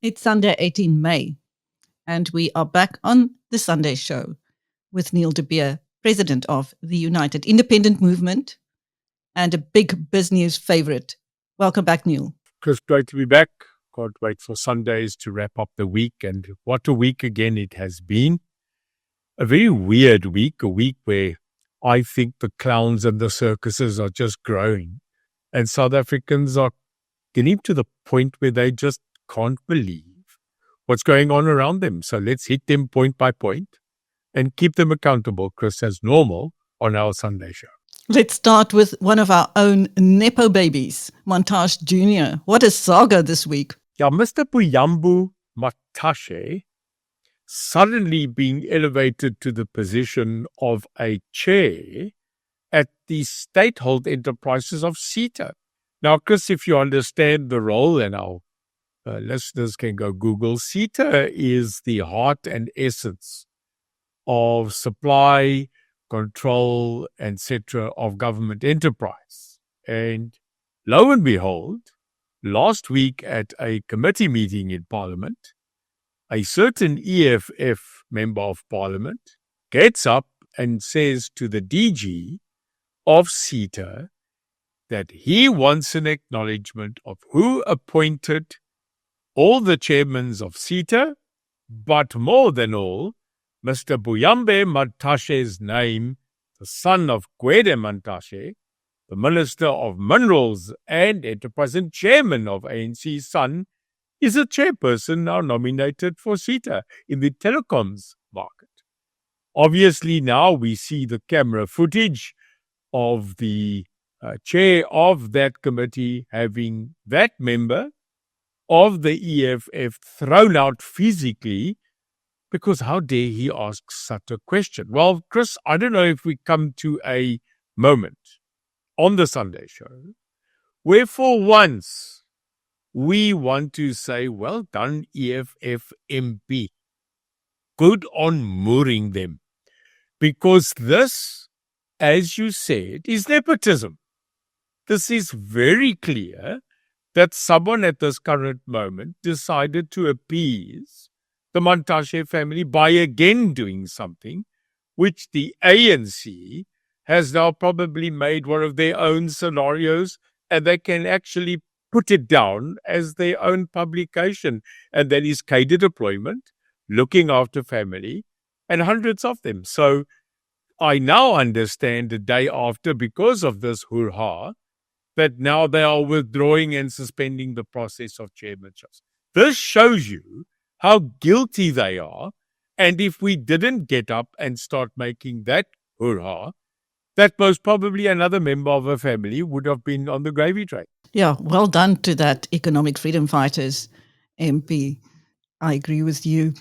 It's Sunday, 18 May, and we are back on the Sunday show with Neil de Beer, president of the United Independent Movement and a big BizNews favorite. Welcome back, Neil. Chris, great to be back. Can't wait for Sundays to wrap up the week, and what a week again it has been. A very weird week, a week where I think the clowns and the circuses are just growing, and South Africans are getting to the point where they just can't believe what's going on around them. So let's hit them point by point and keep them accountable, Chris, as normal on our Sunday show. Let's start with one of our own nepo babies, Mantashe Jr. What a saga this week. Yeah, Mr. Buyambo Mantashe suddenly being elevated to the position of a chair at the state-held enterprises of SETA. Now, Chris, if you understand the role, and our listeners can go Google, SETA is the heart and essence of supply, control, etc. of government enterprise. And lo and behold, last week at a committee meeting in Parliament, a certain EFF member of Parliament gets up and says to the DG of SETA that he wants an acknowledgement of who appointed all the chairmen of SETA, but more than all, Mr. Buyambo Mantashe's name, the son of Gwede Mantashe, the Minister of Minerals and Enterprise and chairman of ANC's son, is a chairperson now nominated for SETA in the telecoms market. Obviously, now we see the camera footage of the chair of that committee having that member of the EFF thrown out physically, because how dare he ask such a question? Well, Chris, I don't know if we come to a moment on the Sunday show where for once we want to say, well done, EFF MP. Good on mooring them. Because this, as you said, is nepotism. This is very clear that someone at this current moment decided to appease the Mantashe family by again doing something which the ANC has now probably made one of their own scenarios, and they can actually put it down as their own publication, and that is cadre deployment, looking after family, and hundreds of them. So I now understand the day after, because of this hurrah, that now they are withdrawing and suspending the process of chairmanships. This shows you how guilty they are, and if we didn't get up and start making that hurrah, that most probably another member of a family would have been on the gravy train. Yeah, well done to that Economic Freedom Fighters MP. I agree with you.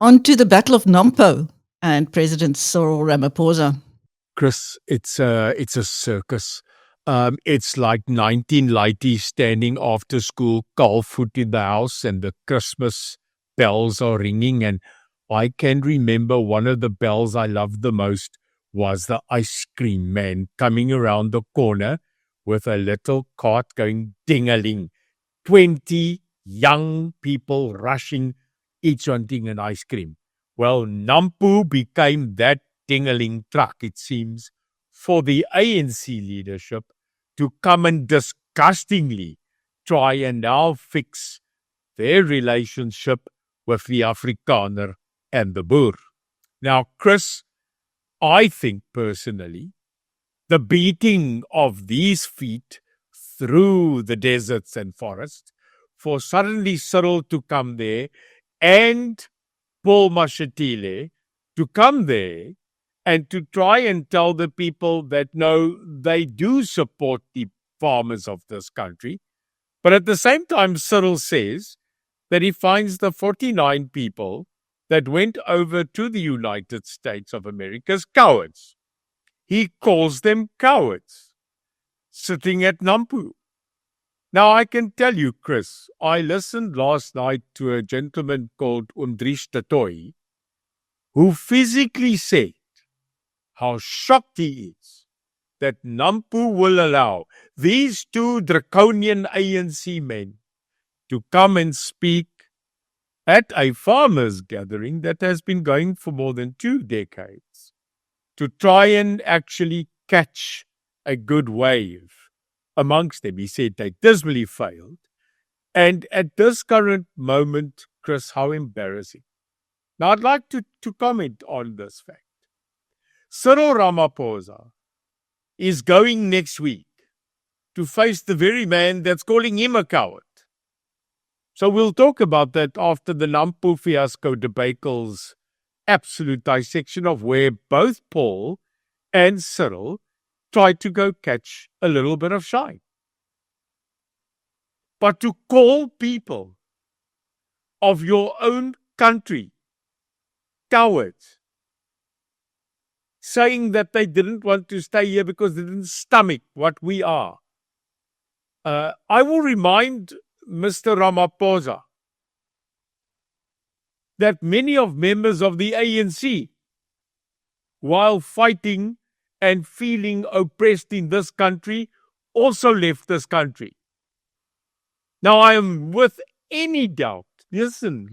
On to the Battle of Nampo and President Cyril Ramaphosa. Chris, it's a circus. It's like 19 lighties standing after school, calf foot in the house, and the Christmas bells are ringing. And I can remember one of the bells I loved the most was the ice cream man coming around the corner with a little cart going ding-a-ling. 20 young people rushing, each wanting an ice cream. Well, Nampo became that ding-a-ling truck, it seems, for the ANC leadership to come and disgustingly try and now fix their relationship with the Afrikaner and the Boer. Now, Chris, I think personally, the beating of these feet through the deserts and forests for suddenly Cyril to come there and Paul Mashatile to come there and to try and tell the people that, no, they do support the farmers of this country. But at the same time, Cyril says that he finds the 49 people that went over to the United States of America cowards. He calls them cowards, sitting at Nampo. Now, I can tell you, Chris, I listened last night to a gentleman called Undrish Tatoi, who physically said how shocked he is that Nampo will allow these two draconian ANC men to come and speak at a farmers' gathering that has been going for more than 2 decades to try and actually catch a good wave amongst them. He said they dismally failed. And at this current moment, Chris, how embarrassing. Now, I'd like to comment on this fact. Cyril Ramaphosa is going next week to face the very man that's calling him a coward. So we'll talk about that after the Nampo fiasco debacle's absolute dissection of where both Paul and Cyril tried to go catch a little bit of shine. But to call people of your own country cowards, saying that they didn't want to stay here because they didn't stomach what we are. I will remind Mr. Ramaphosa that many of members of the ANC, while fighting and feeling oppressed in this country, also left this country. Now, I am with any doubt. Listen.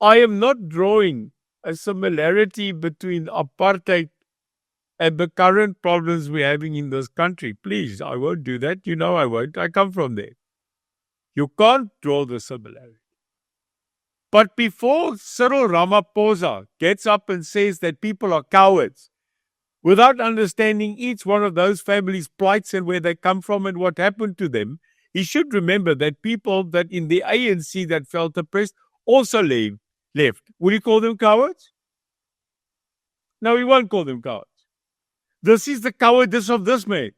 I am not drawing a similarity between apartheid and the current problems we're having in this country. Please, I won't do that. You know I won't. I come from there. You can't draw the similarity. But before Cyril Ramaphosa gets up and says that people are cowards, without understanding each one of those families' plights and where they come from and what happened to them, he should remember that people that in the ANC that felt oppressed also left. Will you call them cowards? No, we won't call them cowards. This is the cowardice of this man.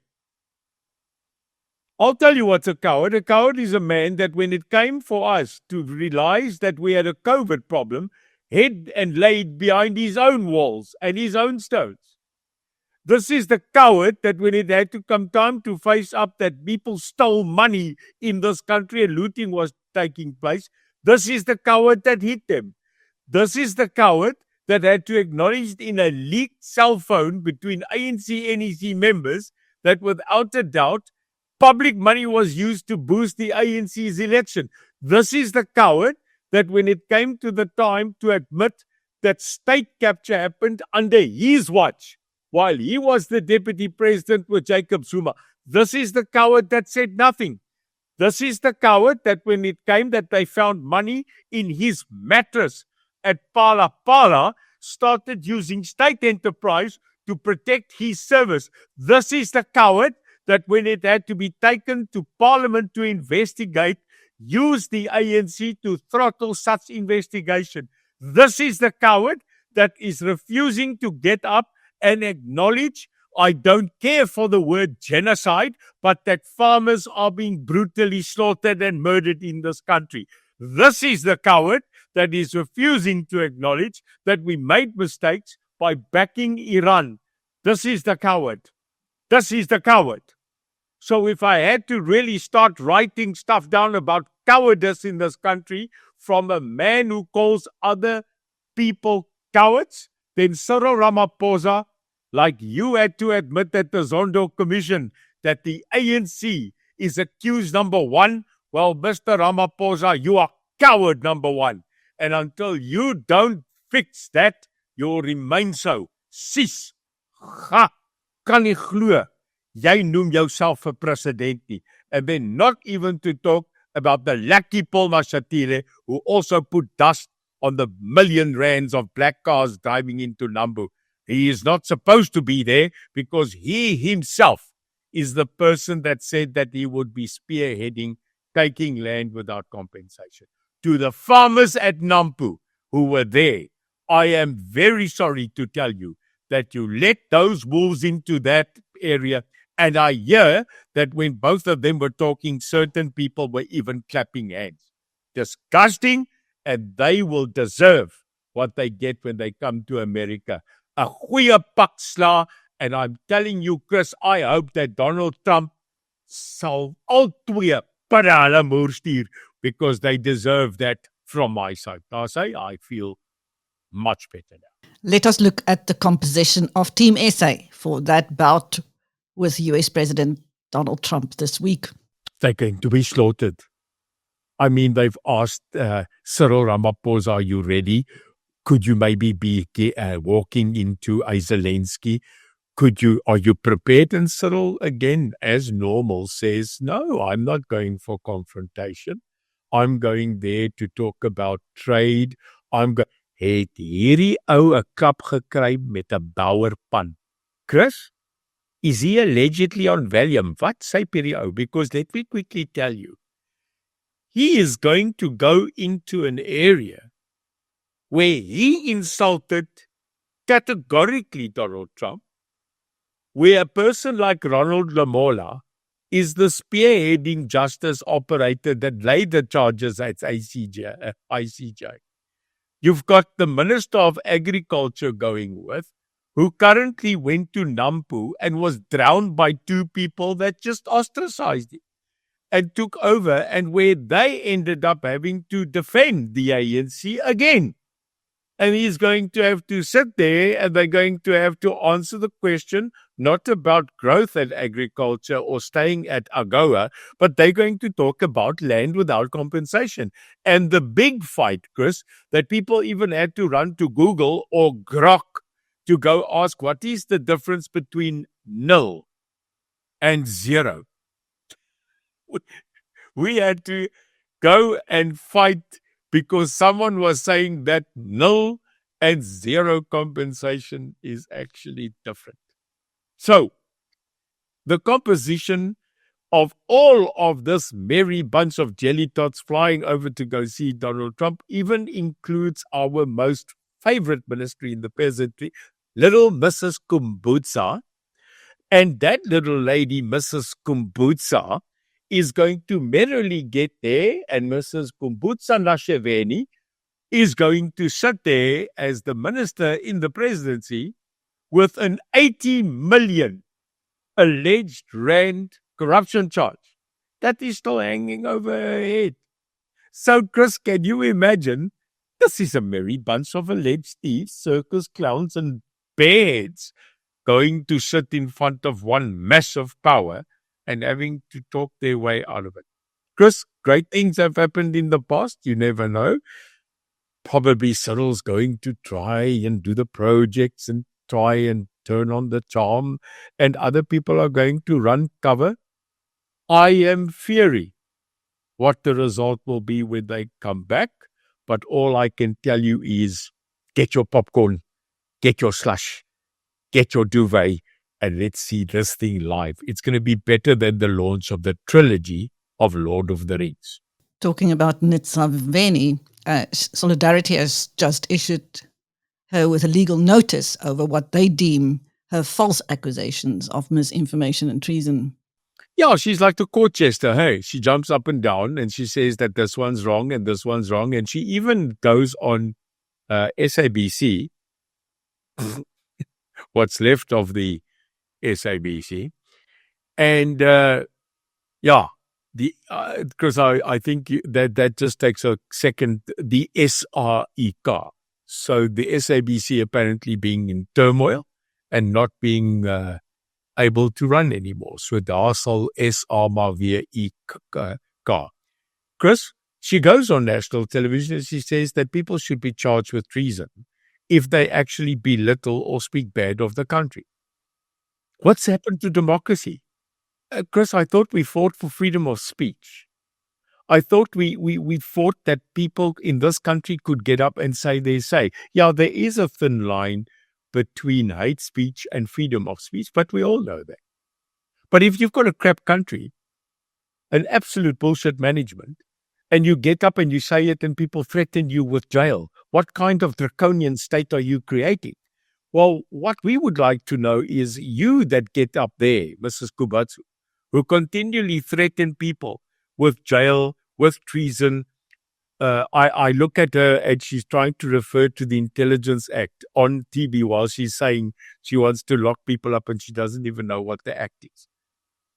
I'll tell you what's a coward. A coward is a man that when it came for us to realize that we had a COVID problem, hid and laid behind his own walls and his own stones. This is the coward that when it had to come time to face up that people stole money in this country and looting was taking place, this is the coward that hit them. This is the coward that had to acknowledge in a leaked cell phone between ANC NEC members that without a doubt, public money was used to boost the ANC's election. This is the coward that when it came to the time to admit that state capture happened under his watch, while he was the deputy president with Jacob Zuma. This is the coward that said nothing. This is the coward that when it came that they found money in his mattress at Pala Pala, started using state enterprise to protect his service. This is the coward that when it had to be taken to Parliament to investigate, used the ANC to throttle such investigation. This is the coward that is refusing to get up and acknowledge, I don't care for the word genocide, but that farmers are being brutally slaughtered and murdered in this country. This is the coward that is refusing to acknowledge that we made mistakes by backing Iran. This is the coward. This is the coward. So if I had to really start writing stuff down about cowardice in this country from a man who calls other people cowards, then Cyril Ramaphosa, like you had to admit at the Zondo Commission that the ANC is accused number one, well, Mr. Ramaphosa, you are coward number one. And until you don't fix that, you'll remain so. Sis, ga, kan nie glo, jy noem jouself a president nie. And then not even to talk about the lucky Paul Mashatile, who also put dust on the million rands of black cars driving into Nambu. He is not supposed to be there because he himself is the person that said that he would be spearheading taking land without compensation. To the farmers at Nampu who were there, I am very sorry to tell you that you let those wolves into that area. And I hear that when both of them were talking, certain people were even clapping hands. Disgusting, and they will deserve what they get when they come to America. A goeie pak sla, and I'm telling you, Chris, I hope that Donald Trump sal al twee para hulle moer stuur, because they deserve that from my side. I feel much better now. Let us look at the composition of Team SA for that bout with US President Donald Trump this week. They're going to be slaughtered. I mean, they've asked Cyril Ramaphosa, are you ready? Could you maybe be walking into a Zelensky? Are you prepared? And Cyril, again, as normal, says, no, I'm not going for confrontation. I'm going there to talk about trade. Het hierdie ou 'n klap gekry met 'n bouerpan. Chris, is he allegedly on Valium? Wat sê hierdie ou? Because let me quickly tell you, he is going to go into an area where he insulted categorically Donald Trump, where a person like Ronald Lamola is the spearheading justice operator that laid the charges at ICJ. You've got the Minister of Agriculture going with, who currently went to Nampo and was drowned by two people that just ostracized him and took over, and where they ended up having to defend the ANC again. And he's going to have to sit there and they're going to have to answer the question, not about growth and agriculture or staying at AGOA, but they're going to talk about land without compensation. And the big fight, Chris, that people even had to run to Google or Grok to go ask, what is the difference between nil and zero? We had to go and fight because someone was saying that nil and zero compensation is actually different. So, the composition of all of this merry bunch of jelly tots flying over to go see Donald Trump even includes our most favorite ministry in the presidency, little Mrs. Kumbutsa. And that little lady, Mrs. Kumbutsa, is going to merrily get there, and Mrs. Kumbutsa Nasheveni is going to sit there as the minister in the presidency with an 80 million alleged rand corruption charge that is still hanging over her head. So, Chris, can you imagine? This is a merry bunch of alleged thieves, circus clowns, and beards going to sit in front of one massive power and having to talk their way out of it. Chris, great things have happened in the past. You never know. Probably Cyril's going to try and do the projects and try and turn on the charm, and other people are going to run cover. I am fearing what the result will be when they come back, but all I can tell you is get your popcorn, get your slush, get your duvet, and let's see this thing live. It's going to be better than the launch of the trilogy of Lord of the Rings. Talking about Nitsaveni, Solidarity has just issued her with a legal notice over what they deem her false accusations of misinformation and treason. Yeah, she's like the court jester. Hey, she jumps up and down and she says that this one's wrong and this one's wrong. And she even goes on SABC, what's left of the SABC. And because I think that just takes a second, the SREK. So the SABC apparently being in turmoil and not being able to run anymore. So daar sal SR maar weer EK. Chris, she goes on national television and she says that people should be charged with treason if they actually belittle or speak bad of the country. What's happened to democracy? Chris, I thought we fought for freedom of speech. I thought we fought that people in this country could get up and say their say. Yeah, there is a thin line between hate speech and freedom of speech, but we all know that. But if you've got a crap country, an absolute bullshit management, and you get up and you say it and people threaten you with jail, what kind of draconian state are you creating? Well, what we would like to know is you that get up there, Mrs. Kubatsu, who continually threaten people with jail, with treason. I look at her and she's trying to refer to the Intelligence Act on TV while she's saying she wants to lock people up and she doesn't even know what the act is.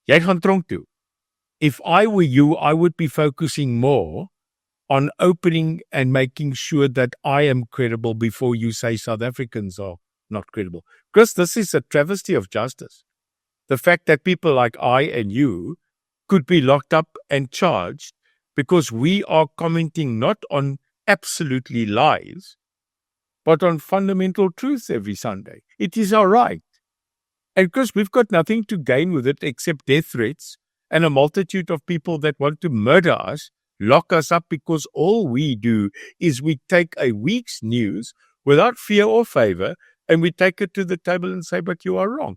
Jy gaan tronk toe. If I were you, I would be focusing more on opening and making sure that I am credible before you say South Africans are not credible. Because this is a travesty of justice. The fact that people like I and you could be locked up and charged because we are commenting not on absolutely lies, but on fundamental truths every Sunday. It is our right. And because we've got nothing to gain with it except death threats and a multitude of people that want to murder us, lock us up, because all we do is we take a week's news without fear or favor and we take it to the table and say, but you are wrong.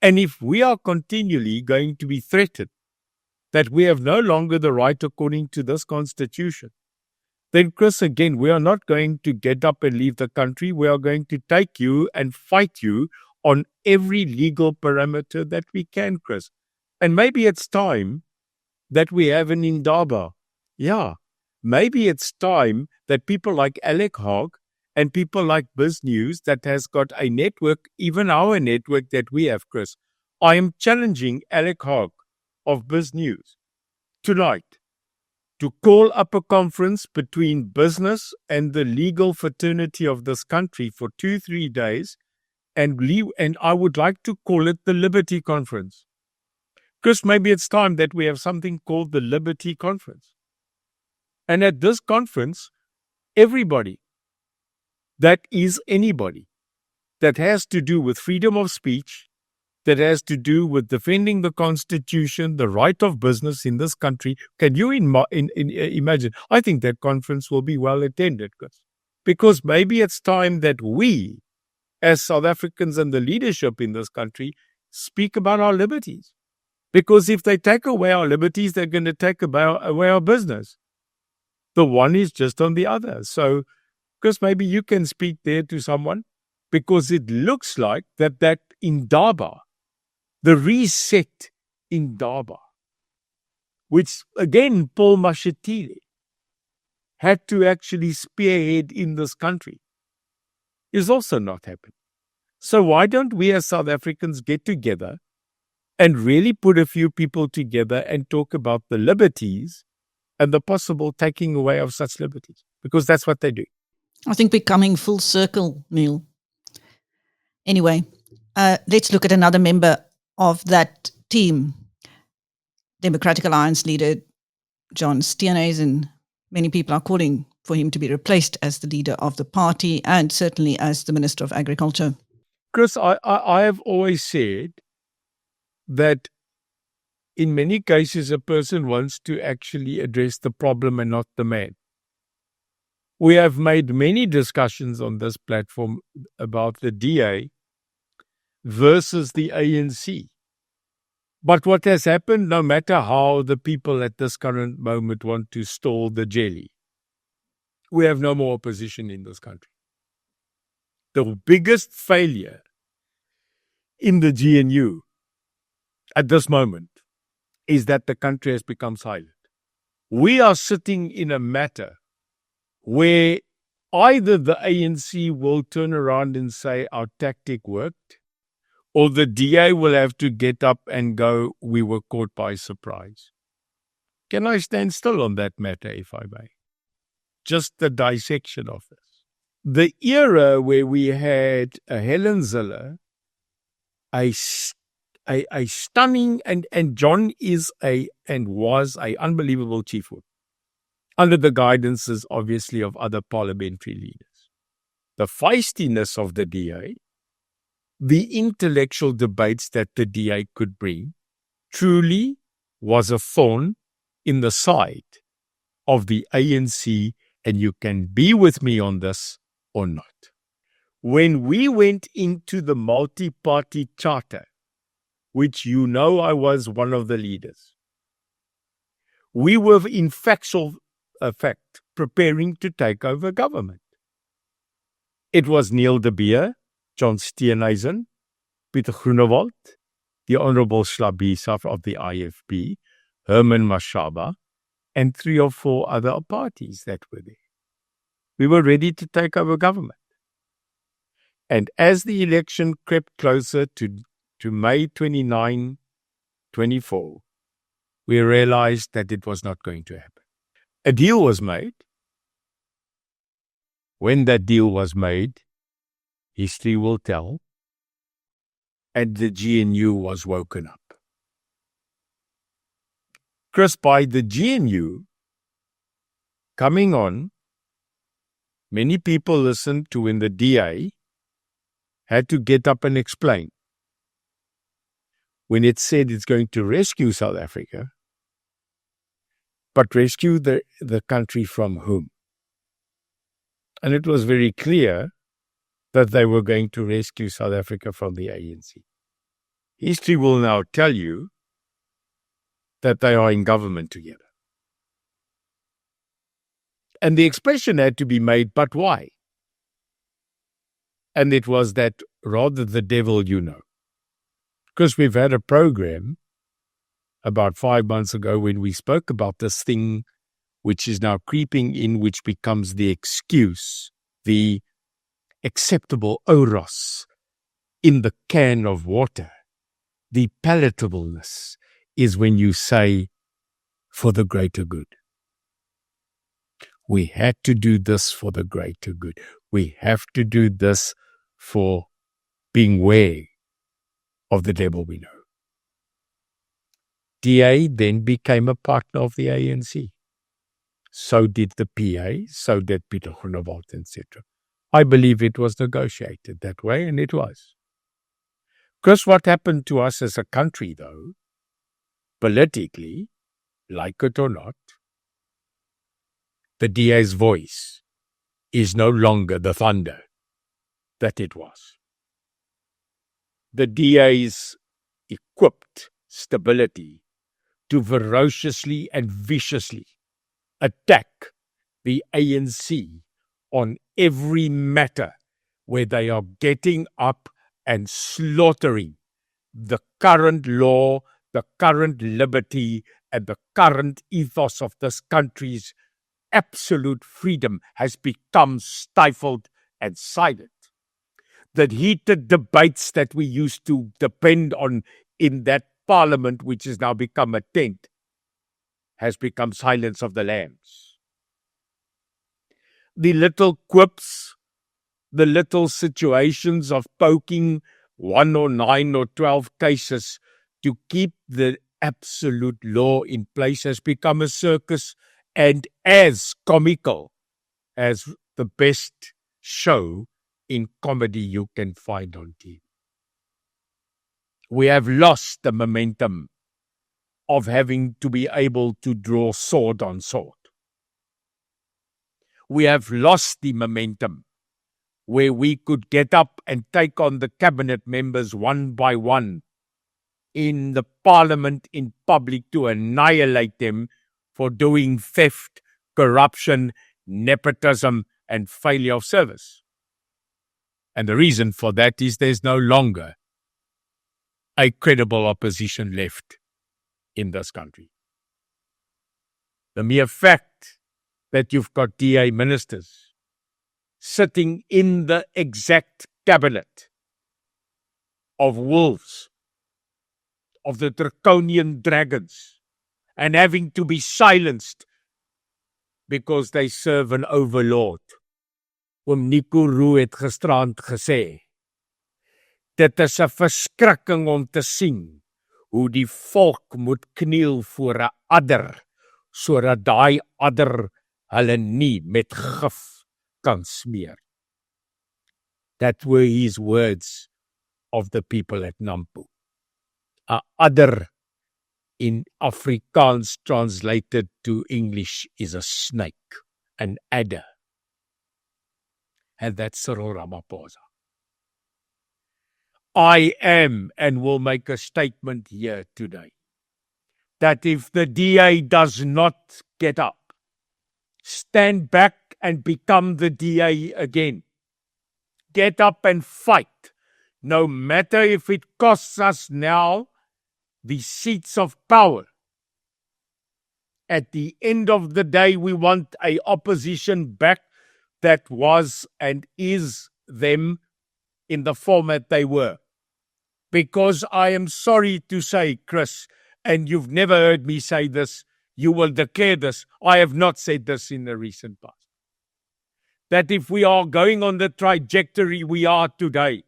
And if we are continually going to be threatened that we have no longer the right according to this constitution, then, Chris, again, we are not going to get up and leave the country. We are going to take you and fight you on every legal parameter that we can, Chris. And maybe it's time that we have an indaba. Yeah, maybe it's time that people like Alec Hogg and people like Biz News that has got a network, even our network that we have, Chris. I am challenging Alec Hogg of Biz News tonight to call up a conference between business and the legal fraternity of this country for 2-3 days and leave, and I would like to call it the Liberty Conference. Chris, maybe it's time that we have something called the Liberty Conference. And at this conference, everybody that is anybody that has to do with freedom of speech, that has to do with defending the Constitution, the right of business in this country. Can you imagine? I think that conference will be well attended, because maybe it's time that we, as South Africans and the leadership in this country, speak about our liberties. Because if they take away our liberties, they're going to take away our business. The one is just on the other. So, because maybe you can speak there to someone, because it looks like that indaba, the reset indaba, which again Paul Mashatile had to actually spearhead in this country, is also not happening. So why don't we as South Africans get together and really put a few people together and talk about the liberties and the possible taking away of such liberties? Because that's what they do. I think we're coming full circle, Neil. Anyway, let's look at another member of that team, Democratic Alliance leader John Steenhuisen. Many people are calling for him to be replaced as the leader of the party and certainly as the Minister of Agriculture. Chris, I have always said that in many cases a person wants to actually address the problem and not the man. We have made many discussions on this platform about the DA versus the ANC. But what has happened, no matter how the people at this current moment want to stall the jelly, we have no more opposition in this country. The biggest failure in the GNU at this moment is that the country has become silent. We are sitting in a matter where either the ANC will turn around and say our tactic worked, or the DA will have to get up and go, we were caught by surprise. Can I stand still on that matter, if I may? Just the dissection of this. The era where we had a Helen Zille, a stunning, and John is and was a unbelievable chief whip, under the guidances, obviously, of other parliamentary leaders. The feistiness of the DA, the intellectual debates that the DA could bring, truly was a thorn in the side of the ANC, and you can be with me on this or not. When we went into the multi-party charter, which you know I was one of the leaders, we were in factual fact preparing to take over government. It was Neil de Beer, John Steenhuisen, Pieter Groenewald, the Honourable Schlabisa of the IFP, Herman Mashaba, and 3 or 4 other parties that were there. We were ready to take over government. And as the election crept closer to May 29, 24, we realized that it was not going to happen. A deal was made. When that deal was made, history will tell, and the GNU was woken up. Chris, by the GNU, coming on, many people listened to when the DA had to get up and explain. When it said it's going to rescue South Africa, but rescue the country from whom? And it was very clear that they were going to rescue South Africa from the ANC. History will now tell you that they are in government together. And the expression had to be made, but why? And it was that rather the devil you know. Because we've had a program about 5 months ago when we spoke about this thing which is now creeping in, which becomes the excuse, the acceptable oros in the can of water. The palatableness is when you say, for the greater good. We had to do this for the greater good. We have to do this for being wary of the devil we know. DA then became a partner of the ANC. So did the PA, so did Peter Groenewald, etc. I believe it was negotiated that way, and it was. Because what happened to us as a country, though, politically, like it or not, the DA's voice is no longer the thunder that it was. The DA's equipped stability to ferociously and viciously attack the ANC on every matter where they are getting up and slaughtering the current law, the current liberty, and the current ethos of this country's absolute freedom has become stifled and silent. The heated debates that we used to depend on in that parliament, which has now become a tent, has become silence of the lambs. The little quips, the little situations of poking 1 or 9 or 12 cases to keep the absolute law in place has become a circus and as comical as the best show in comedy you can find on TV. We have lost the momentum of having to be able to draw sword on sword. We have lost the momentum where we could get up and take on the cabinet members one by one in the parliament in public to annihilate them for doing theft, corruption, nepotism, and failure of service. And the reason for that is there's no longer a credible opposition left in this country. The mere fact that you've got DA ministers sitting in the exact cabinet of wolves, of the draconian dragons, and having to be silenced because they serve an overlord. Oom Nico Roux het gisterand gesê, dit is 'n verskrikking om te sien hoe die volk moet kniel voor 'n adder, sodat daai adder hulle nie met gif kan smeer. That were his words of the people at Nampo. 'n Adder in Afrikaans translated to English is a snake, an adder. And that's Cyril Ramaphosa. I am and will make a statement here today that if the DA does not get up, stand back and become the DA again, get up and fight, no matter if it costs us now the seats of power. At the end of the day, we want an opposition back that was and is them in the format they were. Because I am sorry to say, Chris, and you've never heard me say this, you will declare this, I have not said this in the recent past, that if we are going on the trajectory we are today,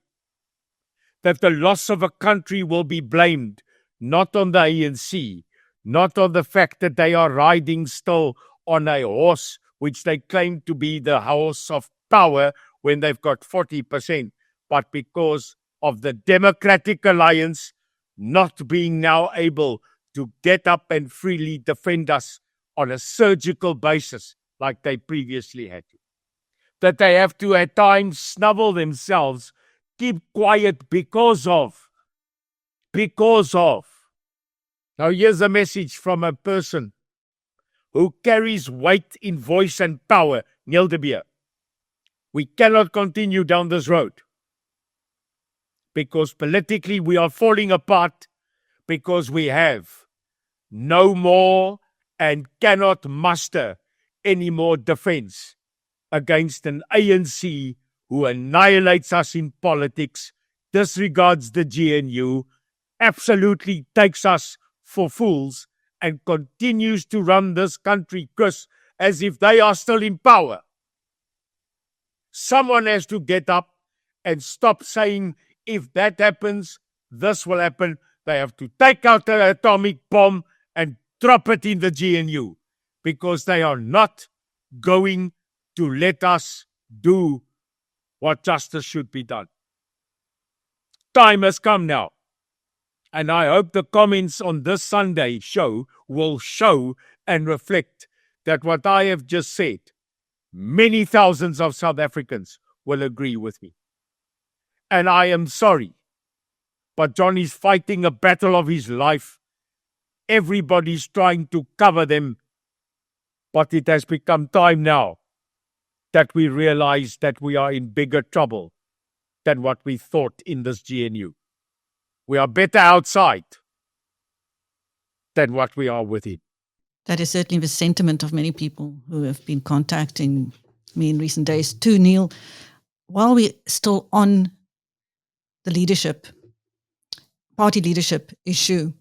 that the loss of a country will be blamed not on the ANC, not on the fact that they are riding still on a horse which they claim to be the house of power when they've got 40%, but because of the Democratic Alliance not being now able to get up and freely defend us on a surgical basis like they previously had to. That they have to at times snubble themselves, keep quiet because of. Now here's a message from a person who carries weight in voice and power, Neil de Beer. We cannot continue down this road because politically we are falling apart because we have no more and cannot muster any more defense against an ANC who annihilates us in politics, disregards the GNU, absolutely takes us for fools, and continues to run this country, Chris, as if they are still in power. Someone has to get up and stop saying, if that happens, this will happen. They have to take out the atomic bomb and drop it in the GNU, because they are not going to let us do what justice should be done. Time has come now. And I hope the comments on this Sunday show will show and reflect that what I have just said, many thousands of South Africans will agree with me. And I am sorry, but John is fighting a battle of his life. Everybody's trying to cover them. But it has become time now that we realize that we are in bigger trouble than what we thought in this GNU. We are better outside than what we are within. That is certainly the sentiment of many people who have been contacting me in recent days too, Neil. While we're still on the leadership, party leadership issue,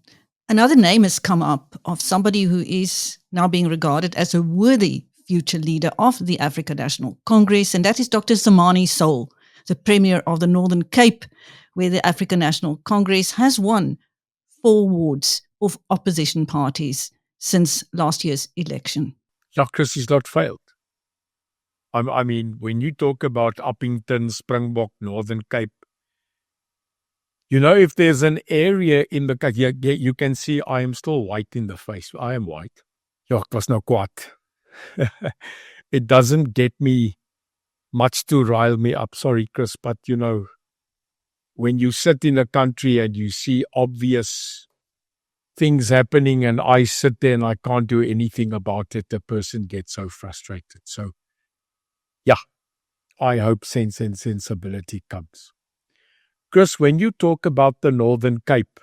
another name has come up of somebody who is now being regarded as a worthy future leader of the African National Congress, and that is Dr. Zamani Soul, the Premier of the Northern Cape, where the African National Congress has won 4 wards of opposition parties since last year's election. Chris has not failed. I mean, when you talk about Uppington, Springbok, Northern Cape, you know, if there's an area in the Cape, you can see I am still white in the face. I am white. Ek was nou kwaad. It doesn't get me much to rile me up. Sorry, Chris, but you know, when you sit in a country and you see obvious things happening and I sit there and I can't do anything about it, the person gets so frustrated. So, yeah, I hope sense and sensibility comes. Chris, when you talk about the Northern Cape,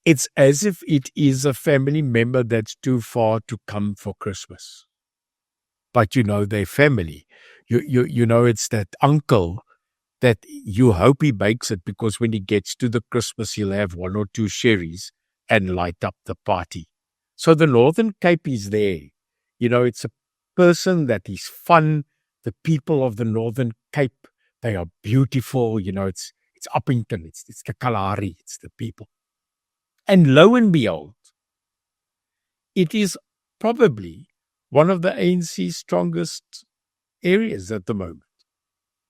it's as if it is a family member that's too far to come for Christmas. But you know, their family, you know, it's that uncle that you hope he bakes it, because when he gets to the Christmas, he'll have 1 or 2 sherries and light up the party. So the Northern Cape is there. You know, it's a person that is fun. The people of the Northern Cape, they are beautiful. You know, it's Uppington, it's the Kalahari, it's the people. And lo and behold, it is probably one of the ANC's strongest areas at the moment.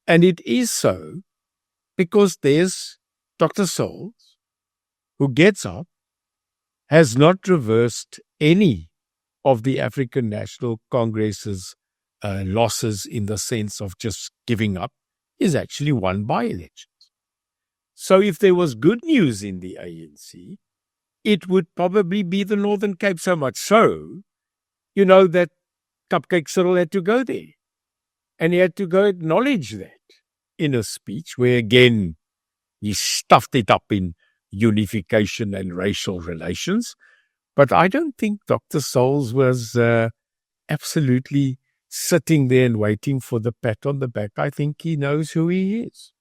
And it is so because there's Dr. Souls, who gets up, has not reversed any of the African National Congress's losses in the sense of just giving up. He's actually won by-elections. So if there was good news in the ANC, it would probably be the Northern Cape, so much so, you know, that Cupcake Cyril had to go there. And he had to go acknowledge that in a speech where, again, he stuffed it up in unification and racial relations. But I don't think Dr. Souls was absolutely sitting there and waiting for the pat on the back. I think he knows who he is.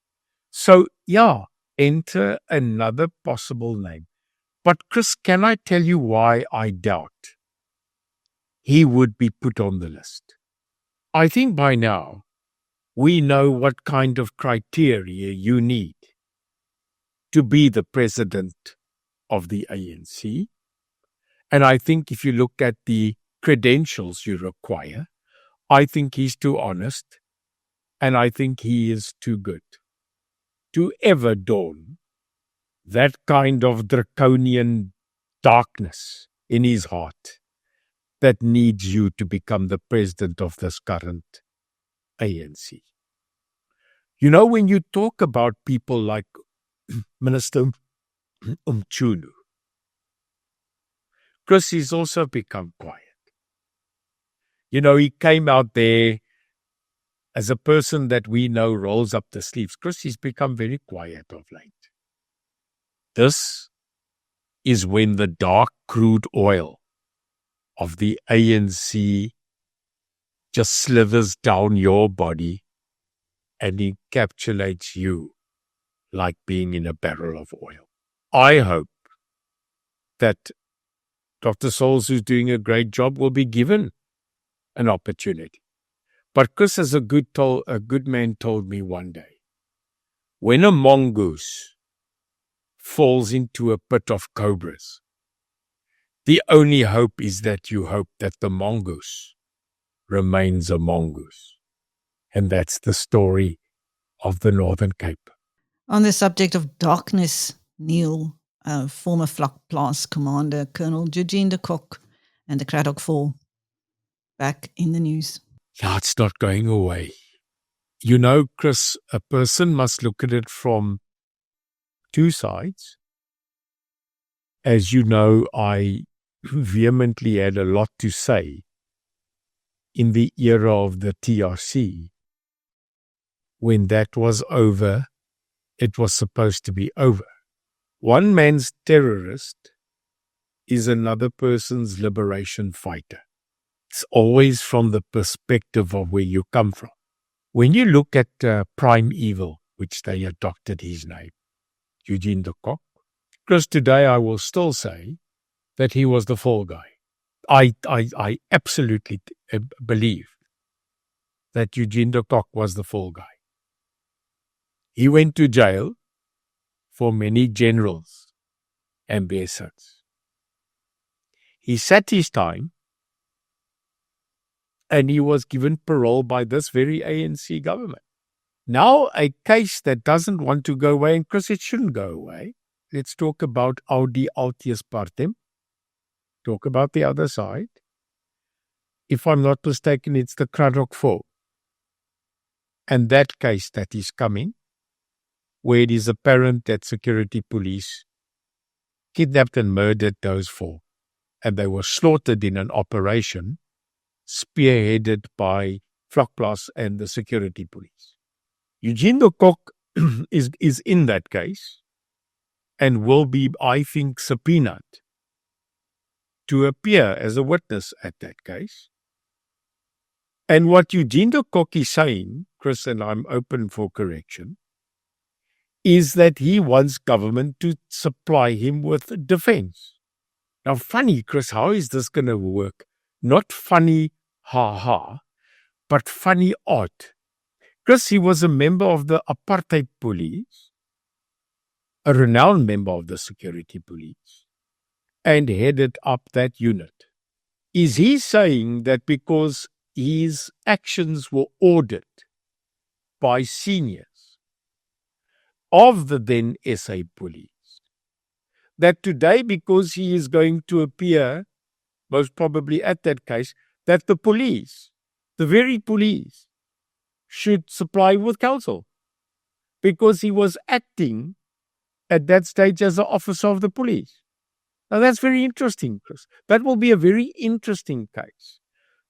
So, yeah, enter another possible name. But Chris, can I tell you why I doubt he would be put on the list? I think by now we know what kind of criteria you need to be the president of the ANC. And I think if you look at the credentials you require, I think he's too honest, and I think he is too good to ever dawn that kind of draconian darkness in his heart that needs you to become the president of this current ANC. You know, when you talk about people like Minister Mchunu, Chris, he's also become quiet. You know, he came out there as a person that we know rolls up the sleeves. Chris, he's become very quiet of late. This is when the dark crude oil of the ANC just slithers down your body and encapsulates you like being in a barrel of oil. I hope that Dr. Souls, who's doing a great job, will be given an opportunity. But Chris, as a good man told me one day, when a mongoose falls into a pit of cobras, the only hope is that you hope that the mongoose remains a mongoose. And that's the story of the Northern Cape. On the subject of darkness, Neil, former Vlakplaas commander, Colonel Eugène de Kock and the Cradock Four, back in the news. Yeah, it's not going away. You know, Chris, a person must look at it from two sides. As you know, I vehemently had a lot to say in the era of the TRC. When that was over, it was supposed to be over. One man's terrorist is another person's liberation fighter. It's always from the perspective of where you come from. When you look at Prime Evil, which they adopted his name, Eugène de Kock, because today I will still say that he was the fall guy. I absolutely believe that Eugène de Kock was the fall guy. He went to jail for many generals and basins. He sat his time and he was given parole by this very ANC government. Now a case that doesn't want to go away, and Chris, it shouldn't go away. Let's talk about Audi Altius Partem. Talk about the other side. If I'm not mistaken, it's the Cradock Four. And that case that is coming, where it is apparent that security police kidnapped and murdered those four, and they were slaughtered in an operation spearheaded by Vlakplaas and the security police. Eugène de Kock is in that case and will be, I think, subpoenaed to appear as a witness at that case. And what Eugène de Kock is saying, Chris, and I'm open for correction, is that he wants government to supply him with defense. Now, funny, Chris, how is this going to work? Not funny, ha-ha, but funny, odd. Chris, he was a member of the apartheid police, a renowned member of the security police, and headed up that unit. Is he saying that because his actions were ordered by seniors of the then SA police, that today, because he is going to appear, most probably at that case, that the police, the very police, should supply with counsel? Because he was acting at that stage as an officer of the police. Now that's very interesting, Chris. That will be a very interesting case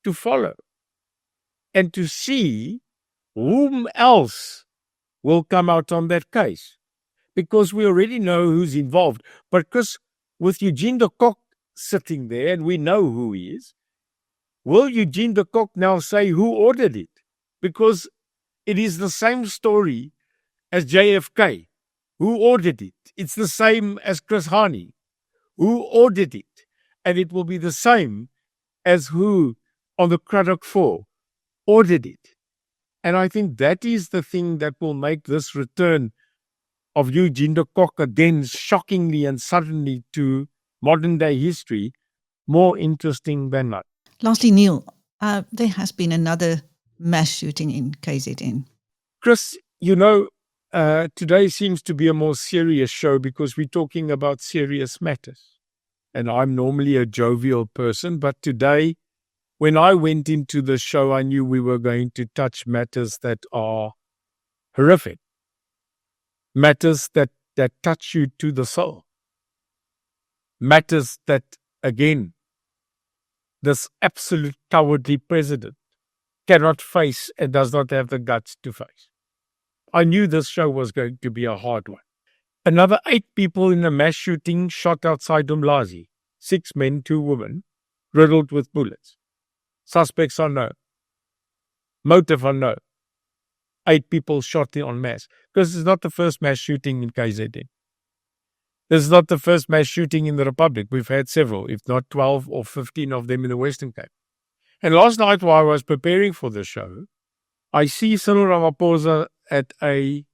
to follow and to see whom else will come out on that case, because we already know who's involved. But Chris, with Eugène de Kock sitting there, and we know who he is, will Eugène de Kock now say who ordered it? Because it is the same story as JFK. Who ordered it? It's the same as Chris Hani. Who ordered it? And it will be the same as who on the Cradock Four ordered it. And I think that is the thing that will make this return of Eugène de Kock again shockingly and suddenly to modern day history more interesting than not. Lastly, Neil, There has been another mass shooting in KZN. Chris, today seems to be a more serious show because we're talking about serious matters. And I'm normally a jovial person, but today, when I went into the show, I knew we were going to touch matters that are horrific, matters that touch you to the soul, matters that, again, this absolute cowardly president cannot face and does not have the guts to face. I knew this show was going to be a hard one. Another 8 people in a mass shooting shot outside Umlazi. 6 men, 2 women, riddled with bullets. Suspects unknown. Motive unknown. 8 people shot en masse. Because it's not the first mass shooting in KZN. This is not the first mass shooting in the Republic. We've had several, if not 12 or 15 of them in the Western Cape. And last night while I was preparing for the show, I see Cyril Ramaphosa at a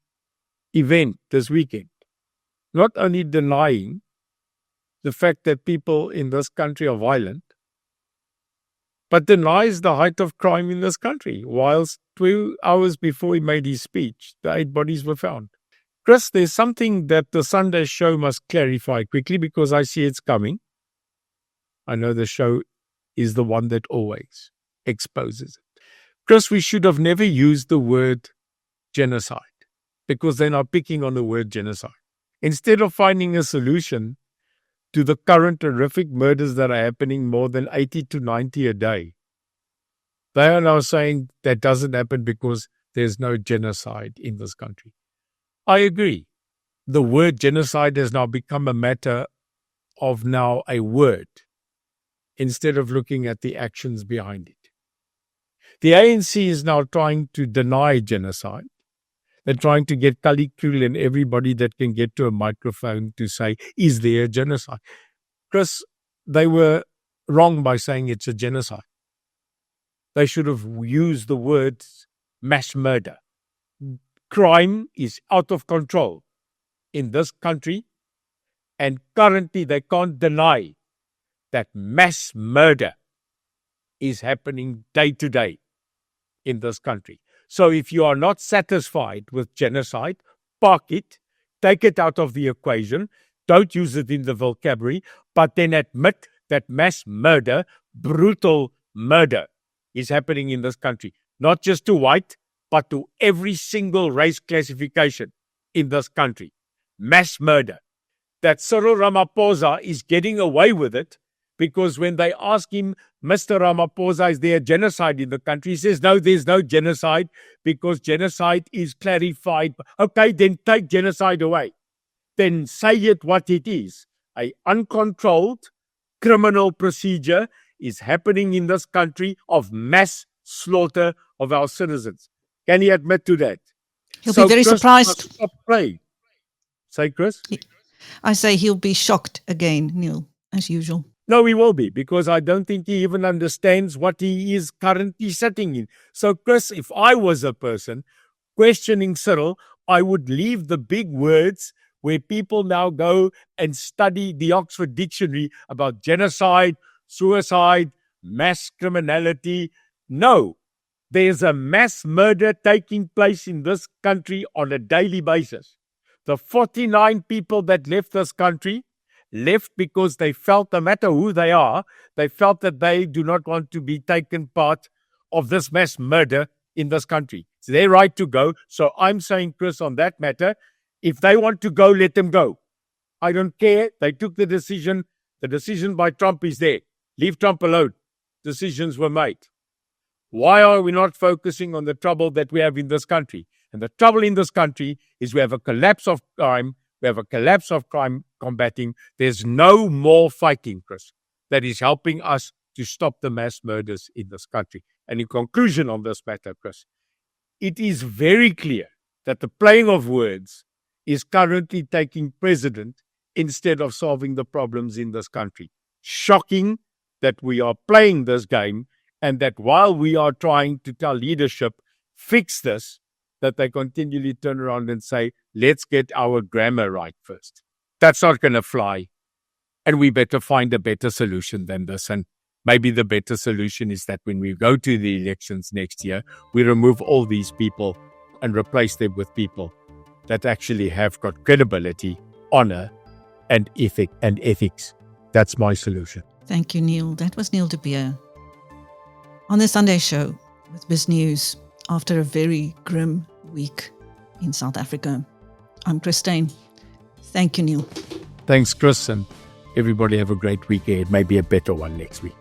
event this weekend, not only denying the fact that people in this country are violent, but denies the height of crime in this country, whilst 2 hours before he made his speech, the 8 bodies were found. Chris, there's something that the Sunday show must clarify quickly because I see it's coming. I know the show is the one that always exposes it. Chris, we should have never used the word genocide because they're now picking on the word genocide. Instead of finding a solution to the current horrific murders that are happening, more than 80 to 90 a day, they are now saying that doesn't happen because there's no genocide in this country. I agree. The word genocide has now become a matter of now a word instead of looking at the actions behind it. The ANC is now trying to deny genocide. They're trying to get Kali Krul and everybody that can get to a microphone to say, is there a genocide? Chris, they were wrong by saying it's a genocide. They should have used the word mass murder. Crime is out of control in this country, and currently they can't deny that mass murder is happening day to day in this country. So if you are not satisfied with genocide, park it, take it out of the equation, don't use it in the vocabulary, but then admit that mass murder, brutal murder, is happening in this country. Not just to white, but to every single race classification in this country. Mass murder. That Cyril Ramaphosa is getting away with it because when they ask him, Mr. Ramaphosa, is there a genocide in the country? He says, no, there's no genocide because genocide is clarified. Okay, then take genocide away. Then say it what it is. An uncontrolled criminal procedure is happening in this country of mass slaughter of our citizens. Can he admit to that? He'll be very Chris surprised. Stop playing. Say, Chris? I say he'll be shocked again, Neil, as usual. No, he will be, because I don't think he even understands what he is currently sitting in. So, Chris, if I was a person questioning Cyril, I would leave the big words where people now go and study the Oxford Dictionary about genocide, suicide, mass criminality. No, there's a mass murder taking place in this country on a daily basis. The 49 people that left this country left because they felt, no matter who they are, they felt that they do not want to be taken part of this mass murder in this country. It's their right to go. So I'm saying, Chris, on that matter, if they want to go, let them go. I don't care. They took the decision. The decision by Trump is there. Leave Trump alone. Decisions were made. Why are we not focusing on the trouble that we have in this country? And the trouble in this country is we have a collapse of crime. We have a collapse of crime combating. There's no more fighting, Chris, that is helping us to stop the mass murders in this country. And in conclusion on this matter, Chris, it is very clear that the playing of words is currently taking precedent instead of solving the problems in this country. Shocking that we are playing this game, and that while we are trying to tell leadership, fix this, that they continually turn around and say, let's get our grammar right first. That's not going to fly. And we better find a better solution than this. And maybe the better solution is that when we go to the elections next year, we remove all these people and replace them with people that actually have got credibility, honor, and ethics. That's my solution. Thank you, Neil. That was Neil de Beer on the Sunday show with Biz News after a very grim week in South Africa. I'm Christine. Thank you, Neil. Thanks, Chris, and everybody have a great week ahead. Maybe a better one next week.